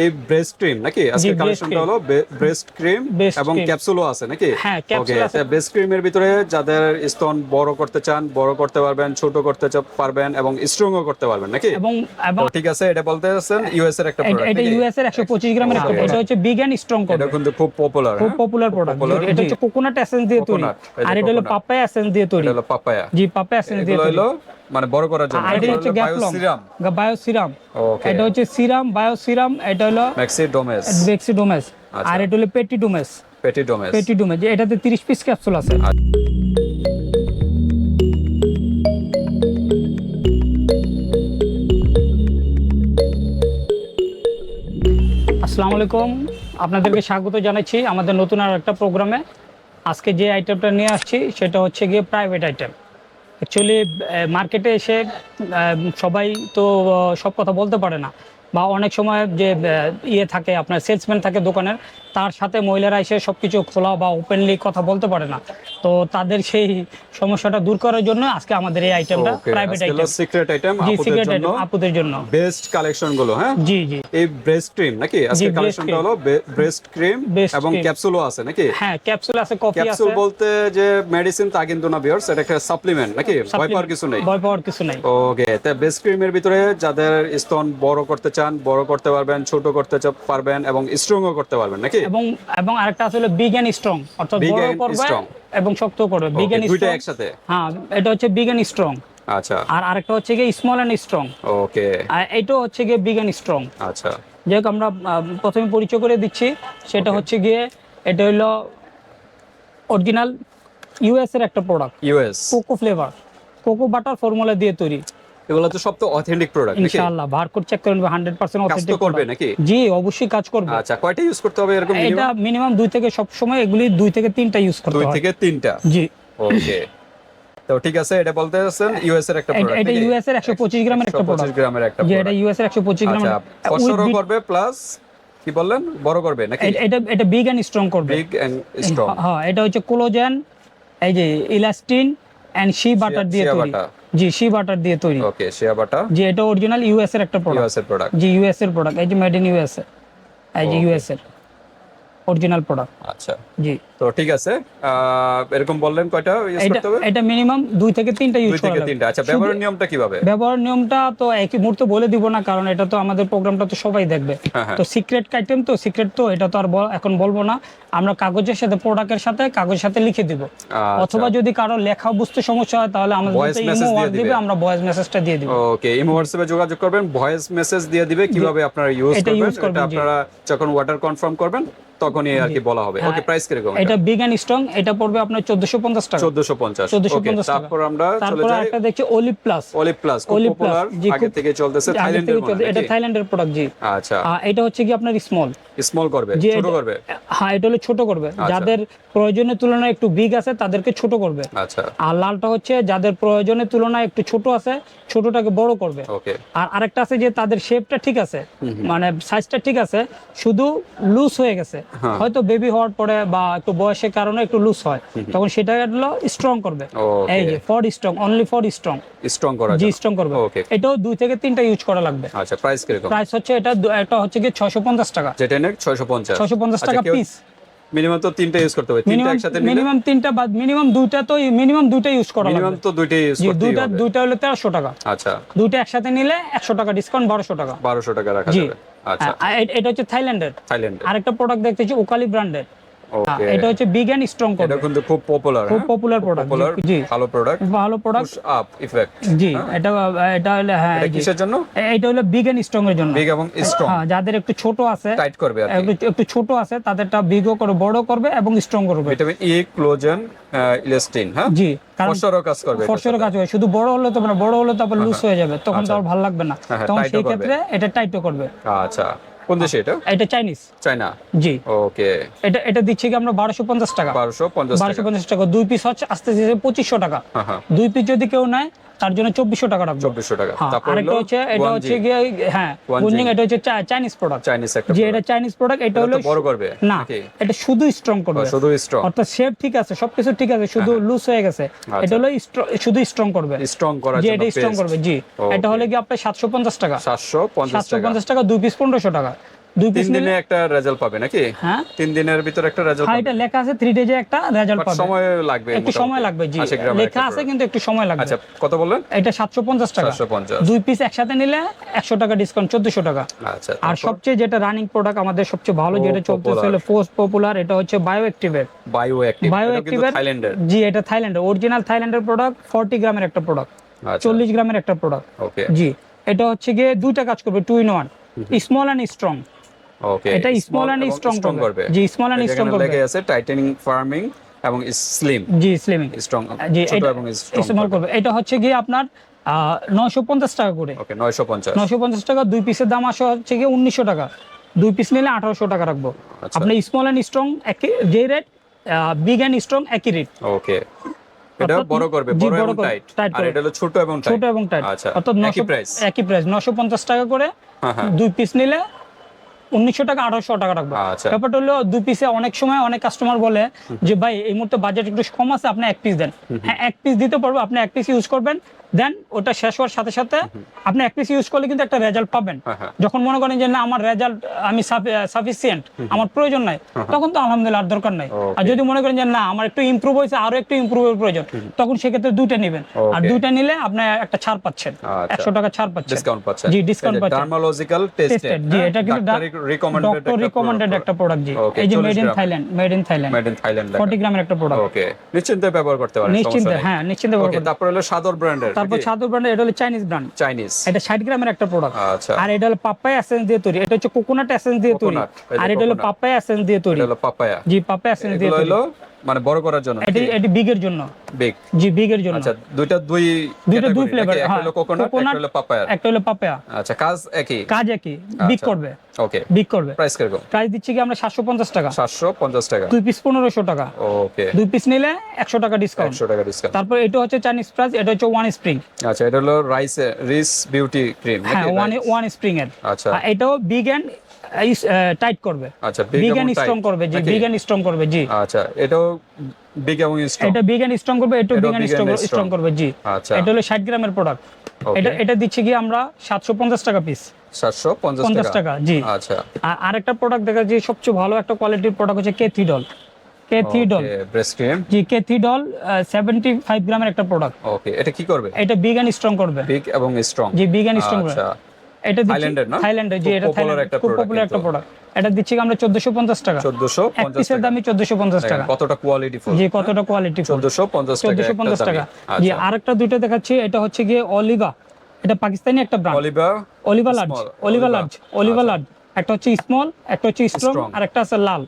এই breast cream নাকি আজকে কালেকশনটা হলো ব্রেস্ট ক্রিম এবং ক্যাপসুলও আছে নাকি? হ্যাঁ, ক্যাপসুল আছে। ব্রেস্ট ক্রিমের ভিতরে যাদের স্তন বড় করতে চান বড় করতে পারবেন, ছোট করতে পারবেন এবং স্ট্রংও করতে পারবেন নাকি? এবং তো ঠিক আছে, এটা বলতে আছেন ইউএস এর একটা প্রোডাক্ট। এটা ইউএস এর 125 গ্রামের একটা প্রোডাক্ট। এটা হচ্ছে বিগ এন্ড স্ট্রং করবে। এটা কিন্তু খুব পপুলার, খুব পপুলার প্রোডাক্ট। এটা হচ্ছে কোকোনাট এসেন্স দিয়ে তৈরি, আর এটা হলো পাপায়া এসেন্স দিয়ে তৈরি। এটা হলো পাপায়া। জি, পাপায়া এসেন্স দিয়ে তৈরি। হলো মানে বড় করার জন্য। আর এটা হচ্ছে গ্যাপলং বায়ো সিরাম। ওকে, এটা হচ্ছে সিরাম, বায়ো সিরাম। এটা হলো ম্যাক্সিডোমেস। আর এটা হলো পেটিডোমেস। পেটিডোমেস এটাতে 30 পিস ক্যাপসুল আছে। আসসালামু আলাইকুম, আপনাদেরকে স্বাগত জানাচ্ছি আমাদের নতুন আর একটা প্রোগ্রামে। আজকে যে আইটেমটা নিয়ে আসছি সেটা হচ্ছে গিয়ে প্রাইভেট আইটেম। অ্যাকচুয়ালি মার্কেটে এসে সবাই তো সব কথা বলতে পারে না, বা অনেক সময় যে থাকে আপনার সেলসম্যান থাকে দোকানের, তার সাথে মহিলারা এসে সব কিছু খোলা বা ওপেনলি কথা বলতে পারে না। তো তাদের সেই সমস্যাটা দূর করার জন্য আজকে আমাদের এই আইটেমটা প্রাইভেট আইটেম, সিক্রেট আইটেম আপুদের জন্য বেস্ট কালেকশন গুলো। হ্যাঁ জি জি, এই ব্রেস্ট ক্রিম নাকি আজকে কালেকশনটা হলো ব্রেস্ট ক্রিম এবং ক্যাপসুলও আছে নাকি? হ্যাঁ, ক্যাপসুল আছে, কফি আছে। ক্যাপসুল বলতে যে মেডিসিন তা কিন্তু না ভিউয়ার্স, এটা একটা সাপ্লিমেন্ট নাকি? ভয় পাওয়ার কিছু নেই। ওকে, তা ব্রেস্ট ক্রিমের ভিতরে যাদের স্তন বড় করতে চান বড় করতে পারবেন, ছোট করতে পারবেন এবং স্ট্রংও করতে পারবেন নাকি? এবং আরেকটা আছে হলো বিগ এন্ড স্ট্রং, অর্থাৎ বড় করবে এবং শক্ত করবে। বিগ এন্ড দুইটা একসাথে। হ্যাঁ, এটা হচ্ছে বিগ এন্ড স্ট্রং। আচ্ছা, আর আরেকটা হচ্ছে গিয়ে স্মল এন্ড স্ট্রং। ওকে, আর এটা হচ্ছে গিয়ে বিগ এন্ড স্ট্রং। আচ্ছা, যাই হোক, আমরা প্রথমে পরিচয় করে দিচ্ছি। সেটা হচ্ছে গিয়ে এটা হলো অরিজিনাল ইউএস এর একটা product. US cocoa flavour, cocoa butter formula দিয়ে তৈরি। এগুলো তো সব তো অথেন্টিক প্রোডাক্ট নাকি? ইনশাআল্লাহ বারকোড চেক করবেন, 100% অথেন্টিক করবে নাকি? জি, অবশ্যই কাজ করবে। আচ্ছা, কয়টা ইউজ করতে হবে এরকম? এটা মিনিমাম 2 থেকে, সব সময় এগুলি 2 থেকে 3টা ইউজ করতে হয়। 2 থেকে 3টা। জি, ওকে। তো ঠিক আছে, এটা বলতে আছেন ইউএস এর একটা প্রোডাক্ট। এটা ইউএস এর 125 গ্রামের একটা প্রোডাক্ট। 125 গ্রামের একটা জি, প্রোডাক্ট। এটা ইউএস এর 125 গ্রামের। আচ্ছা, ফসফরও করবে প্লাস কি বললেন, বড় করবে নাকি? এটা বিগ এন্ড স্ট্রং করবে। Big and strong. হ্যাঁ, এটা হচ্ছে কোলাজেন, এই যে ইলাস্টিন এন্ড শি বাটার দিয়ে তৈরি। জি, শি বাটার দিয়ে তৈরি। ওকে, শিয়া বাটার। জি, এটা অরিজিনাল ইউএস এর একটা প্রোডাক্ট। ইউএস এর প্রোডাক্ট। জি, ইউএস এর প্রোডাক্ট। এই যে মেড ইন ইউএসএ, এই যে ইউএস এর অরিজিনাল প্রোডাক্ট। আচ্ছা, জি। তো ঠিক আছে, এরকম বললেন কয়টা ইউজ করতে হবে? এটা মিনিমাম 2 থেকে 3টা ইউজ 2 থেকে 3টা। আচ্ছা, ব্যবহারের নিয়মটা কিভাবে? ব্যবহার নিয়মটা তো একই মুহূর্তে বলে দিব না, কারণ এটা তো আমাদের প্রোগ্রামটা তো সবাই দেখবে। তো সিক্রেট আইটেম, তো সিক্রেট, তো এটা তো আর এখন বলবো না। আমরা কাগজের সাথে, প্রোডাক্টের সাথে কাগজের সাথে লিখে দিব। অথবা যদি কারো লেখা বুঝতে সমস্যা হয় তাহলে আমাদের ইমো ওয়ার্ড দিবে, আমরা ভয়েস মেসেজটা দিয়ে দিব। ওকে, ইমো হোয়াটসঅ্যাপে যোগাযোগ করবেন, ভয়েস মেসেজ দিয়ে দিবে কিভাবে আপনারা ইউজ করবেন। এটা আপনারা যখন অর্ডার কনফার্ম করবেন তখনই আর কি বলা হবে। ওকে, প্রাইস কিরকম? এটা বিগ এন্ড স্ট্রং, এটা পড়বে আপনার 1450 টাকা। 1450 টাকা। তারপর আমরা চলে যাই, একটা দেখছি অলিভ প্লাস। খুব পপুলার, আগে থেকে চলতেছে, থাইল্যান্ডের মডেল। এটা থাইল্যান্ডের প্রোডাক্ট। জি, আচ্ছা। এটা হচ্ছে কি আপনার স্মল করবে, ছোট করবে। হ্যাঁ, এটা হলো ছোট করবে। যাদের প্রয়োজনের তুলনায় একটু বিগ আছে তাদেরকে ছোট করবে। আচ্ছা। আর লালটা হচ্ছে যাদের প্রয়োজনের তুলনায় একটু ছোট আছে, ছোটটাকে বড় করবে। ওকে। আর আরেকটা আছে যে তাদের শেপটা ঠিক আছে, মানে সাইজটা ঠিক আছে, শুধু লুজ হয়ে গেছে, হয়তো বেবি হওয়ার পরে বা একটু বয়সের কারণে একটু লুজ হয়, তখন সেটা হলো স্ট্রং করবে। এই যে for strong, only for strong করা, জি, স্ট্রং করবে। এটাও 2 থেকে 3টা ইউজ করা লাগবে। আচ্ছা, প্রাইস কিরকম? প্রাইস হচ্ছে এটা হচ্ছে কি 650 টাকা। যেটা নেক 650 টাকা পিস। মিনিমাম তো 3টা ইউজ করতে হবে। 3টা একসাথে নিলে মিনিমাম 3টা, বা মিনিমাম 2টা, তো মিনিমাম 2টা ইউজ করা লাগবে। মিনিমাম তো 2টা ইউজ করতে হবে। দুইটা হলো 1300 টাকা। আচ্ছা, 2টা একসাথে নিলে 100 টাকা ডিসকাউন্ট, 1200 টাকা। 1200 টাকা রাখা যাবে। আচ্ছা, এটা হচ্ছে থাইল্যান্ডের। আরেকটা প্রোডাক্ট দেখতেছি ওকালি ব্র্যান্ডের। এটা হচ্ছে বিগ এন্ড স্ট্রং করবে। এটা কিন্তু খুব পপুলার প্রোডাক্ট। জি, ভালো প্রোডাক্ট। Push up effect. জি, এটা হলো, হ্যাঁ, এটা কিসের জন্য? এটা হলো বিগ এন্ড স্ট্রং এর জন্য। বিগ এবং স্ট্রং। হ্যাঁ, যাদের একটু ছোট আছে, টাইট করবে আর কি। একটু ছোট আছে তাদেরটা বিগও করে, বড় করবে এবং স্ট্রং করবে। Vitamin E, collagen, elastin. হ্যাঁ, জি, ফসফরও কাজ করবে। ফসফরও কাজ হবে। শুধু বড় হলে তো না, বড় হলে তো আবার লুজ হয়ে যাবে, তখন তো আর ভালো লাগবে না। তখন সেই ক্ষেত্রে এটা টাইটও করবে। আচ্ছা, কোন দেশে এটা? এটা চায়না। জি। ওকে, এটা দিচ্ছি কি আমরা 1250 টাকা। 1250 টাকা। 2 পিস হচ্ছে আস্তে আস্তে 2500 টাকা। 2 পিস যদি কেউ নেয় তার জন্য 2400 টাকা রাখবো। 2400 টাকা। তারপর এটা হচ্ছে গিয়ে, হ্যাঁ, গুনজিং। এটা হচ্ছে চাইনিজ প্রোডাক্ট। জি, এটা চাইনিজ প্রোডাক্ট। এটা হলো বড় করবে না, এটা শুধু স্ট্রং করবে। শুধু স্ট্রং, অর্থাৎ শেপ ঠিক আছে, সবকিছু ঠিক আছে, শুধু লুজ হয়ে গেছে। এটা হলো শুধু স্ট্রং করবে। স্ট্রং করার জন্য এটা স্ট্রং করবে। জি, এটা হলে কি আপনার 750 টাকা। 750 টাকা। 2 পিস 1500 টাকা। 2 3 পিস দিনে নিলে একটা রেজাল্ট পাবে নাকি? হ্যাঁ 3 দিনের ভিতর একটা রেজাল্ট হ্যাঁ পাবে। এটা লেখা আছে 3 ডেজে একটা রেজাল্ট পাবে। সময় লাগবে একটু সময় লাগবে জি, 80 গ্রামের লেখা একটা আছে product। কিন্তু একটু সময় লাগবে। আচ্ছা কত বললেন? এটা 750 টাকা। 750। 2 পিস একসাথে নিলে 100 টাকা ডিসকাউন্ট, 1400 টাকা। আচ্ছা আর তারপর সবচেয়ে যেটা রানিং প্রোডাক্ট আমাদের সবচেয়ে ভালো খুব যেটা চলতেছে popular। হলো পোস্ট পপুলার, এটা হচ্ছে বায়ো অ্যাক্টিভের। বায়ো অ্যাক্টিভ, বায়ো এটা কিন্তু অ্যাক্টিভের থাইল্যান্ডের। জি, এটা থাইল্যান্ডের অরিজিনাল থাইল্যান্ডের প্রোডাক্ট, 40 গ্রামের একটা প্রোডাক্ট, আচ্ছা 40 গ্রামের একটা প্রোডাক্ট। ওকে জি, এটা হচ্ছে গিয়ে দুইটা কাজ করবে, 2 in 1, স্মল এন্ড স্ট্রং। ওকে এটা স্মল এন্ড স্ট্রং করবে। জি, স্মল এন্ড স্ট্রং করবে। লেগে আছে টাইটেনিং ফার্মিং এবং স্লিম। জি, স্লিমিং স্ট্রং, জি, ছোট এটা এবং স্ট্রং স্মল করবে। এটা হচ্ছে গিয়ে আপনার 950 টাকা করে। ওকে 950। 950 টাকা। 2 পিসের দাম আসে হচ্ছে গিয়ে 1900 টাকা। 2 পিস নিলে 1800 টাকা রাখবো। আচ্ছা। আপনি স্মল এন্ড স্ট্রং একই যে রেট, বিগ এন্ড স্ট্রং একই রেট। ওকে এটা অর্থাৎ বড় করবে, জি, বড় বড় এবং করবে, টাইট। টাইট আর করবে। এটা হলো ছোট এবং টাইট। ছোট এবং টাইট। আচ্ছা অর্থাৎ একই প্রাইস। একই প্রাইস 950 টাকা করে। হ্যাঁ হ্যাঁ 2 পিস নিলে 1900 টাকা, 1800 টাকা রাখবো। আচ্ছা। ব্যাপারটা হলো 2 পিসে অনেক সময় অনেক কাস্টমার বলে যে ভাই এই মুহূর্তে বাজেট একটু কম আছে, আপনি 1 পিস দেন। হ্যাঁ 1 পিস দিতে পারবো, আপনি 1 পিস ইউজ করবেন, দেন ওটা শেষ হওয়ার সাথে সাথে আপনি 1 পিস ইউজ করলে কিন্তু একটা রেজাল্ট পাবেন। হ্যাঁ, হ্যাঁ। যখন মনে করেন যে না আমার রেজাল্ট আমি সাফিসিয়েন্ট, আমার প্রয়োজন নাই, তখন তো আলহামদুলিল্লাহ আর দরকার নাই। আর যদি মনে করেন যে না আমার একটু ইমপ্রুভ হয়েছে, আরো একটু ইমপ্রুভের প্রয়োজন, তখন সেক্ষেত্রে দুইটা নেবেন। আর Okay। দুইটা নিলে আপনি একটা ছাড় পাচ্ছেন, আচ্ছা। 100 টাকা ছাড় পাচ্ছেন, ডিসকাউন্ট পাচ্ছেন। জি ডিসকাউন্ট পাচ্ছেন। ডার্মালজিক্যাল টেস্টেড, জি, এটা কিন্তু ডক্টর রিকমেন্ডেড একটা প্রোডাক্ট। জি, Okay, এই যে 40 made in gram. Thailand, made in Thailand, made in Thailand. 40 গ্রামের একটা প্রোডাক্ট। ওকে নিশ্চিন্তে ব্যবহার করতে পারেন, নিশ্চিন্তে, হ্যাঁ নিশ্চিন্তে ব্যবহার ওকে করতে। তারপর হলো সাদর ব্র্যান্ডের। তারপর ছাদুর ব্র্যান্ড, এটা হলো চাইনিজ ব্র্যান্ড, চাইনিজ। এটা 60 গ্রামের একটা প্রোডাক্ট। আচ্ছা আর এটা হলো পাপায়া এসেন্স দিয়ে তৈরি, এটা হচ্ছে কোকোনাট এসেন্স দিয়ে তৈরি। Coconut, এই যে আর এটা হলো coconut। পাপায়া এসেন্স দিয়ে তৈরি। এটা হলো পাপায়া। জি, পাপায়া এসেন্স দিয়ে এগুলো তৈরি। হলো মানে বড় করার জন্য এটি এটি বিগের জন্য। বিগ। জি, বিগের জন্য। আচ্ছা দুই দুই ফ্লেভার, একটা হলো কোকোনাট, একটা হলো পাপায়া। একটা হলো পাপায়া। আচ্ছা কাজ একই। কাজ একই, বিগ আচ্ছা। করবে, ওকে বিগ করবে। প্রাইস কিরকম? প্রাইস দিচ্ছি কি আমরা 750 টাকা। 750 টাকা। 2 পিস 1500 টাকা। ওকে 2 পিস নিলে 100 টাকা ডিসকাউন্ট। 100 টাকা ডিসকাউন্ট। তারপর এটা হচ্ছে চাইনিজ প্রাইস, এটা হচ্ছে ওয়ান স্প্রিং। আচ্ছা এটা হলো রিস বিউটি ক্রিম হ্যাঁ, নাকি? ওয়ান স্প্রিং এর। আচ্ছা। আর এটাও বিগ এন্ড টাইট করবে। আচ্ছা বিগ এবং এন্ড tight স্ট্রং করবে। জি, নাকি? বিগ এন্ড স্ট্রং করবে। জি, আচ্ছা এটাও বিগ এবং স্ট্রং। এটা বিগ এন্ড স্ট্রং করবে, এটাও বিগ এন্ড স্ট্রং করবে। জি, আচ্ছা এটা হলো 60 গ্রামের প্রোডাক্ট। Okay। এটা দিচ্ছি কি আমরা 750 টাকা পিস। 750 50 টাকা, জি। আচ্ছা আর আরেকটা প্রোডাক্ট দেখা যায় সবচেয়ে ভালো একটা কোয়ালিটির প্রোডাক্ট হচ্ছে কেথিডল। কেথিডল, ব্রেস্ট ক্রিম। জি কেথিডল 75 গ্রামের একটা প্রোডাক্ট। ওকে এটা কি করবে? এটা বিগ এন্ড স্ট্রং করবে। বিগ এবং স্ট্রং। জি, বিগ এন্ড স্ট্রং করবে। আচ্ছা এটা দিচ্ছি থাইল্যান্ডের না? থাইল্যান্ডের। জি, খুব এটা popular থাইল্যান্ড, একটা খুব product পপুলার একটা কিন্তু। প্রোডাক্ট। এটা দিচ্ছি কি আমরা 1450 টাকা। 1450 এক পিসের দামই 1450 টাকা। কতটা কোয়ালিটি ফুল। জি, কতটা কোয়ালিটি 1450 টাকা। 1450 টাকা। জি, আচ্ছা আরেকটা দুইটা দেখাচ্ছি, এটা হচ্ছে গিয়ে অলিভা, এটা পাকিস্তানি একটা brand. Aliva large, Aliva large. একটা হচ্ছে স্মল, একটা হচ্ছে স্ট্রং, Strong। আর একটা আছে লাল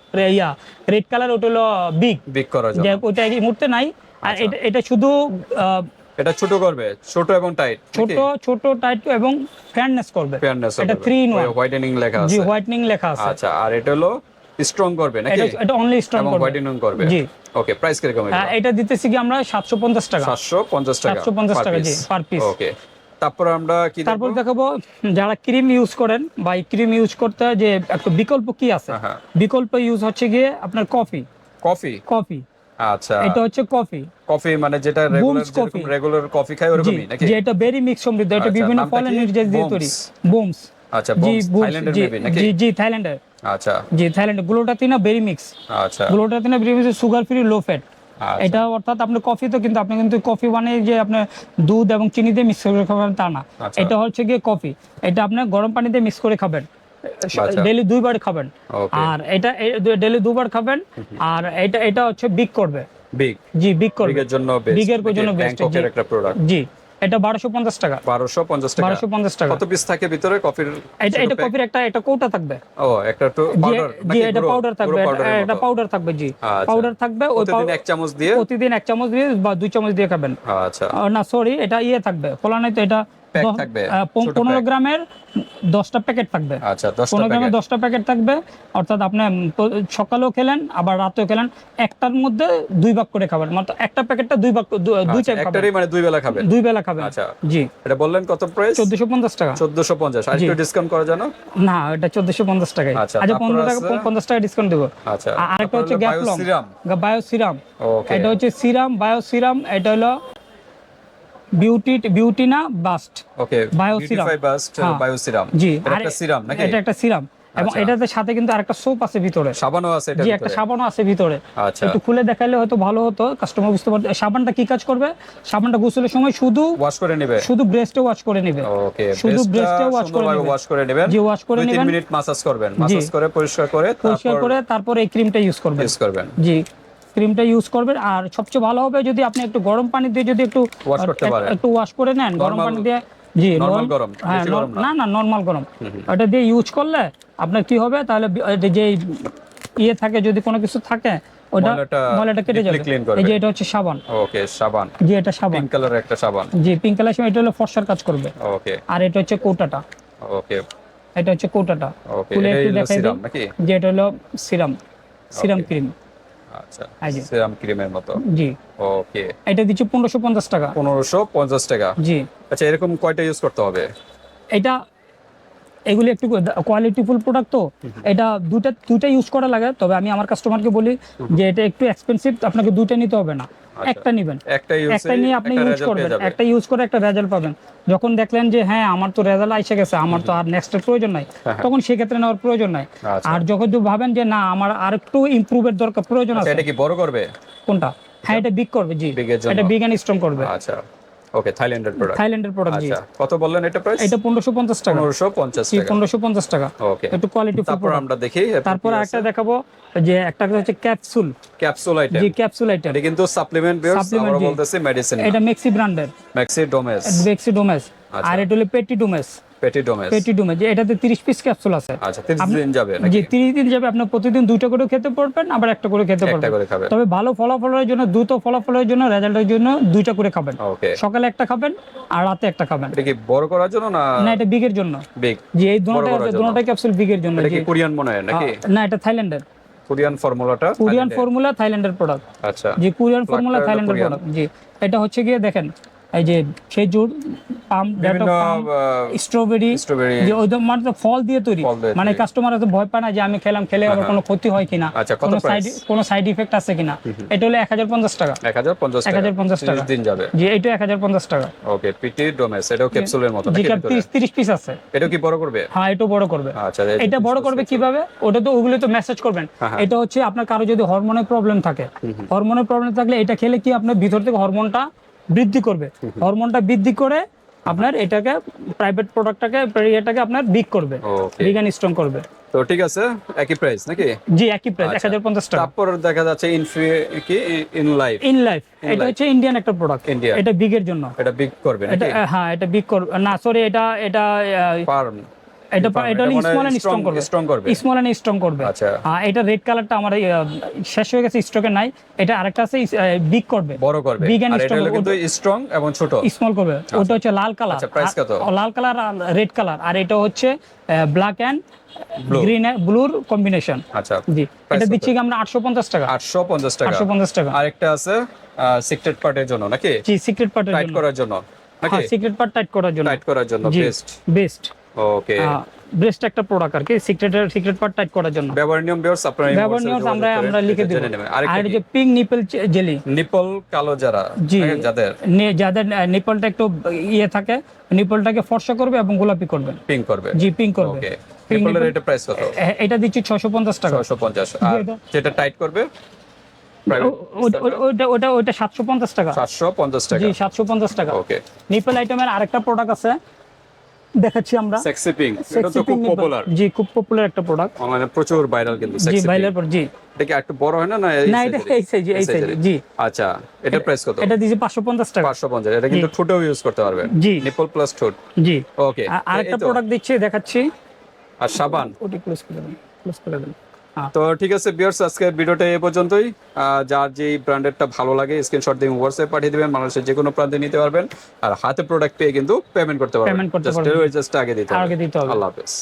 রেড কালার, ওটা হলো বিগ। বিগ করার জন্য। যে ওটা এই মুহূর্তে নাই। আর আচ্ছা। এটা শুধু এটা ছোট করবে, ছোট এবং টাইট। ছোট টাইট এবং ফেয়ারনেস করবে। ফেয়ারনেস এটা 3 in 1। হোয়াইটেনিং লেখা জি, আছে। হোয়াইটনিং লেখা আছে। আচ্ছা আর এটা হলো স্ট্রং করবে নাকি? এটা অনলি স্ট্রং এবং করবে, হোয়াইটেনিং করবে। জি। ওকে প্রাইস কিরকম এটা? এটা দিতেছি কি আমরা 750 টাকা। 750 টাকা। 750 টাকা, জি, পার পিস। ওকে তারপর আমরা কি দেখব? তারপর দেখাবো যারা ক্রিম ইউজ করেন বা ক্রিম ইউজ করতে যে একটা বিকল্প কি আছে। হ্যাঁ। বিকল্প ইউজ হচ্ছে গিয়ে আপনার কফি। কফি। আচ্ছা এটা হচ্ছে কফি। কফি মানে যেটা রেগুলার Booms coffee। যেরকম রেগুলার কফি খাই জি, ওরকমই নাকি? যে এটা বেরি মিক্স সমৃদ্ধ, এটা আচ্ছা, বিভিন্ন নামটা ফলের কি? নির্যাস দিয়ে তৈরি। বুমস। আচ্ছা জি, বক্স থাইল্যান্ডের জি, মেবি নাকি? জি, জি, থাইল্যান্ডের। আচ্ছা জি, থাইল্যান্ডের গ্লুটাথিনা বেরি মিক্স। আচ্ছা গ্লুটাথিনা berry mix sugar free, low fat. আচ্ছা। এটা অর্থাৎ আপনি কফি তো কিন্তু আপনি কিন্তু কফি বানিয়ে যে আপনি দুধ এবং চিনি দিয়ে মিক্স করে খাবেন তা না। আচ্ছা। এটা হচ্ছে গিয়ে কফি, এটা আপনি গরম পানি দিয়ে মিক্স করে খাবেন, আচ্ছা। ডেইলি 2 বার খাবেন। Okay। আর এটা ডেইলি 2 বার খাবেন। আর এটা হচ্ছে বিগ করবে। বিগ। জি, বিগ করবে। বিগের জন্য বেস্ট। বিগের জন্য বেস্ট। ব্যাংককের একটা প্রোডাক্ট। জি, এটা 1250 টাকা। 1250 টাকা। 1250 টাকা। কত পিস থাকে ভিতরে কফির? এটা কফির একটা কৌটা থাকবে। ও একটা তো পাউডার জি, এটা পাউডার থাকবে, এটা পাউডার থাকবে। জি, আচ্ছা। পাউডার থাকবে। ওই প্রতিদিন 1 চামচ দিয়ে? প্রতিদিন 1 চামচ দিয়ে বা 2 চামচ দিয়ে খাবেন। আচ্ছা না সরি, এটা থাকবে ফলা নাই তো, এটা প্যাক থাকবে, ছোট 15 প্যাক। গ্রামের 10টা প্যাকেট থাকবে। আচ্ছা 10টা 15 গ্রামের প্যাকেট। 10টা প্যাকেট থাকবে। অর্থাৎ আপনি সকালেও খেলেন আবার রাতেও খেলেন, একটার মধ্যে 2 ভাগ করে খাবেন। মানে একটা প্যাকেটটা 2 ভাগ 2 আচ্ছা, টাইম খাবেন। একটারই মানে 2 বেলা খাবেন? 2 বেলা খাবেন। আচ্ছা জি। এটা বললেন কত প্রাইস? 1450 টাকা। 1450। আর একটু ডিসকাউন্ট করা জানো? না, এটা 1450 টাকায়। আচ্ছা, আচ্ছা, তারপর 15 টাকা, আছে? 50 টাকা ডিসকাউন্ট দেব। আচ্ছা আরেকটা হচ্ছে গ্যাপলং বায়ো সিরাম। ওকে এটা হচ্ছে সিরাম, বায়ো সিরাম। এটা হলো বিউটিনা bust okay bio serum. Beautify bust bio serum. জি, এটা একটা সিরাম নাকি? এটা একটা সিরাম। এবং এটাতে সাথে কিন্তু আরেকটা সোপ আছে ভিতরে, সাবানও আছে এটা জি ভিতরে? একটা সাবানও আছে ভিতরে। আচ্ছা, একটু খুলে দেখাইলে হয়তো ভালো হতো, কাস্টমার বুঝতে পারতো। সাবানটা কি কাজ করবে, সাবানটা গোসলের সময় শুধু ওয়াশ করে নেবে? শুধু ব্রেস্টে ওয়াশ করে নেবে। ওকে, শুধু ব্রেস্টে ওয়াশ করে নেবে, ওয়াশ করে নেবেন, জি ওয়াশ করে 2-3 নেবেন, মিনিট মাসাজ করবেন, মাসাজ করে পরিষ্কার করে তারপর এই ক্রিমটা ইউজ করবেন। জি ক্রিমটা ইউজ করবেন। আর সবচেয়ে ভালো হবে যদি আপনি একটু গরম পানি দিয়ে যদি একটু ওয়াশ করতে পারেন, একটু ওয়াশ করে নেন গরম পানি দিয়ে। জি নরমাল গরম, হ্যাঁ, বেশি গরম না না নরমাল গরম, ওটা দিয়ে ইউজ করলে আপনার কি হবে তাহলে যে ইয়ে থাকে যদি কোনো কিছু থাকে ওটা ময়লাটা কেটে যাবে। এই যে এটা হচ্ছে সাবান। ওকে, সাবান, জি এটা সাবান, পিঙ্ক কালারের একটা সাবান। জি পিঙ্ক কালার সাবান, এটা হলো ফর্সার কাজ করবে। ওকে, আর এটা হচ্ছে কৌটাটা। ওকে, এটা হচ্ছে কৌটাটা। ওকে, খুলে একটু এটা দেখাই দিই সিরাম নাকি? যে এটা হলো সিরাম, সিরাম ক্রিম। আচ্ছা, এই যে সিরাম ক্রিমের মতো। জি ওকে, এটা দিচ্ছি 1550 টাকা। 1550 টাকা। জি আচ্ছা, এরকম কয়টা ইউজ করতে হবে? এটা এগুলি একটু কোয়ালিটিফুল প্রোডাক্ট, তো এটা দুটা ইউজ করা লাগে। তবে আমি আমার কাস্টমারকে বলি যে এটা একটু এক্সপেন্সিভ, আপনাকে দুটো নিতে হবে না, একটা নেবেন, একটা নিয়ে আপনি ইউজ করবেন, একটা ইউজ করে একটা রেজাল্ট পাবেন। যখন দেখলেন যে হ্যাঁ আমার তো রেজাল্ট এসে গেছে, আমার তো আর নেক্সটের প্রয়োজন নাই, তখন সেই ক্ষেত্রে নেওয়ার প্রয়োজন নাই। আর যখন ভাবেন যে না আমার আর একটু ইমপ্রুভের দরকার প্রয়োজন আছে। এটা কি বড় করবে? কোনটা? হ্যাঁ এটা বিগ করবে, জি এটা বিগ এন্ড স্ট্রং করবে। আচ্ছা, ওকে, থাইল্যান্ডের প্রোডাক্ট। জি আচ্ছা, কত বললেন এটা প্রাইস? এটা 1550 টাকা। 1550 জি টাকা, 1550 টাকা। ওকে। একটু কোয়ালিটি ফুল। তারপর আমরা দেখি, তারপর একটা দেখাবো যে একটা হচ্ছে ক্যাপসুল আইটেম। জি ক্যাপসুল আইটেম, এটা কিন্তু সাপ্লিমেন্ট ভিউয়ার্স, আমরা বলতেছি মেডিসিন। এটা মেক্সি ব্র্যান্ডের, মেক্সি ডোমেস। আর এটা হলো পেটি ডোমেস, যে এটাতে 30 পিস ক্যাপসুল আছে। আচ্ছা, 30 দিন যাবে নাকি? জি 30 দিন যাবে। আপনি প্রতিদিন দুটো করে খেতে পারবেন, আবার একটা করে খেতে পারবেন। তবে ভালো ফলাফলের জন্য, দ্রুত ফলাফলের জন্য, রেজাল্টের জন্য দুইটা করে খাবেন। ওকে, সকালে একটা খাবেন আর রাতে একটা খাবেন। এটা কি বড় করার জন্য না? না এটা বিগের জন্য। বিগ, জি এই দুটোটা ক্যাপসুল বিগের জন্য। এটা কি কোরিয়ান মনে হয় নাকি? না এটা থাইল্যান্ডের। কোরিয়ান ফর্মুলা থাইল্যান্ডের প্রোডাক্ট। আচ্ছা, জি কোরিয়ান ফর্মুলা থাইল্যান্ডের প্রোডাক্ট। জি এটা হচ্ছে গিয়ে দেখেন এই যে খেজুর, পাম, স্ট্রবেরি, যে ওই মানে ফল দিয়ে তৈরি। মানে কাস্টমার এত ভয় পায় না যে আমি খেলে আবার কোনো ক্ষতি হয় কিনা, কোনো সাইড ইফেক্ট আছে কিনা। এটা হলো 1050 টাকা। 1050 টাকা দিন যাবে। জি এটা 1050 টাকা। ওকে, পিটি ডোমেস, এটাও ক্যাপসুলের মতো নাকি? 30 পিস আছে। এটা কি বড় করবে? হ্যাঁ এটা বড় করবে। আচ্ছা, এটা বড় করবে কিভাবে? ওটা তো ওগুলো তো মেসেজ করবেন। এটা হচ্ছে আপনার কারো যদি হরমোনের প্রবলেম থাকে, হরমোনের প্রবলেম থাকলে এটা খেলে কি আপনার ভিতর থেকে হরমোনটা বৃদ্ধি করবে। হরমোনটা বৃদ্ধি করে আপনার এটাকে প্রাইভেট প্রোডাক্টটাকে এটাকে আপনার বিগ করবে, বিগ এন্ড স্ট্রং করবে। তো ঠিক আছে, একই প্রাইস নাকি? জি একই প্রাইস, 1050 টাকা। তারপর দেখা যাচ্ছে ইন লাইফ, এটা হচ্ছে ইন্ডিয়ান একটা প্রোডাক্ট। এটা বিগ এর জন্য, এটা বিগ করবে নাকি? হ্যাঁ এটা বিগ করবে না, সরি এটা পার্ম, এটা স্মল এন্ড স্ট্রং করবে। আচ্ছা, এটা রেড কালারটা আমার শেষ হয়ে গেছে, স্টকে নাই। এটা আরেকটা আছে বিগ করবে, বড় করবে। বিগ এন্ড আর এটা হলো কিন্তু স্ট্রং এবং ছোট, স্মল করবে। ওটা হচ্ছে লাল কালার। আচ্ছা, প্রাইস কত? লাল কালার আর রেড কালার। আর এটা হচ্ছে ব্ল্যাক এন্ড গ্রিন ব্লুর কম্বিনেশন। আচ্ছা, জি এটা দিচ্ছি আমরা 850 টাকা। 850 টাকা। আরেকটা আছে সিক্রেট পার্টের জন্য নাকি? জি সিক্রেট পার্টের জন্য, টাইট করার জন্য নাকি? সিক্রেট পার্ট টাইট করার জন্য বেস্ট। ওকে, বেস্ট একটা প্রোডাক্ট আর কি, সিক্রেট পার্ট টাইট করার জন্য। ব্যবহার নিয়ম ভিউয়ার্স আপনারা আমরা লিখে দেব। আর এই যে পিঙ্ক নিপল জেলি, নিপল কালো যাদের নিপলটা একটু ইয়ে থাকে, নিপলটাকে ফর্সা করবে এবং গোলাপি করবে, পিঙ্ক করবে। জি পিঙ্ক করবে। ওকে, নিপলের এটা প্রাইস কত? এটা দিচ্ছি 650 টাকা। 650। আর যেটা টাইট করবে ওটা 750 টাকা। 750 টাকা, জি 750 টাকা। ওকে, নিপল আইটেমের আরেকটা প্রোডাক্ট আছে, দেখাচ্ছি আমরা। সেক্সি পিঙ্ক, এটা তো খুব পপুলার। জি খুব পপুলার একটা প্রোডাক্ট, মানে প্রচুর ভাইরাল কিন্তু জি সেক্সি ভাইরাল। জি এটা কি একটু বড় হয় না? না এটা এই সাইজে, জি। আচ্ছা, এটা প্রাইস কত? এটা দিছি 550 টাকা। 550। এটা কিন্তু ঠোঁটেও ইউজ করতে পারবেন, জি নিপল প্লাস ঠোঁট। জি ওকে, আরেকটা প্রোডাক্ট দিচ্ছি, দেখাচ্ছি। আর সাবান, ওটি ক্লোজ করে দেন। তো ঠিক আছে ভিউয়ার্স, আজকের ভিডিওটা এই পর্যন্তই। যার যেই ব্র্যান্ডেরটা ভালো লাগে স্ক্রিনশট দিয়ে হোয়াটসঅ্যাপ পাঠিয়ে দিবেন, বাংলাদেশের যে কোনো প্রান্তে নিতে পারবেন। আর হাতে প্রোডাক্ট পেয়ে কিন্তু পেমেন্ট করতে পারবেন। জাস্ট আগে দিতে হবে। আল্লাহ হাফেজ।